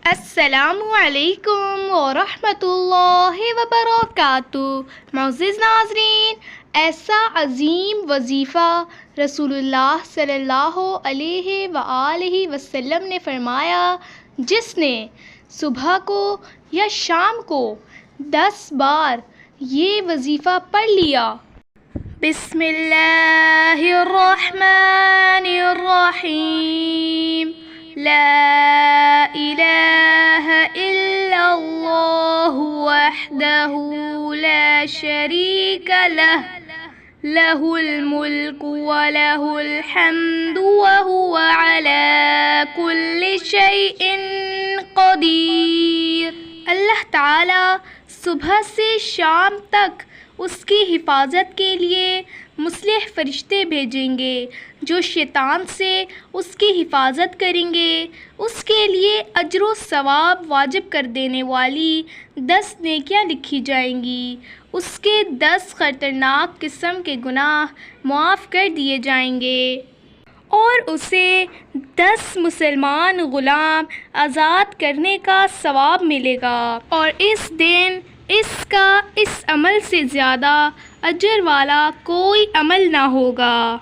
السلام علیکم ورحمۃ اللہ وبرکاتہ۔ معزز ناظرین، ایسا عظیم وظیفہ رسول اللہ صلی اللہ علیہ وآلہ وسلم نے فرمایا، جس نے صبح کو یا شام کو 10 بار یہ وظیفہ پڑھ لیا۔ بسم اللہ الرحمن الرحیم، لا الہ الا اللہ وحدہ لا شریک لہ، لہ الملک ولہ الحمد وہو علی کل شیء قدیر۔ اللہ تعالی صبح سے شام تک اس کی حفاظت کے لیے مصلح فرشتے بھیجیں گے جو شیطان سے اس کی حفاظت کریں گے۔ اس کے لیے اجر و ثواب واجب کر دینے والی 10 نیکیاں لکھی جائیں گی۔ اس کے 10 خطرناک قسم کے گناہ معاف کر دیے جائیں گے، اور اسے 10 مسلمان غلام آزاد کرنے کا ثواب ملے گا، اور اس دن اس کا اس عمل سے زیادہ اجر والا کوئی عمل نہ ہوگا۔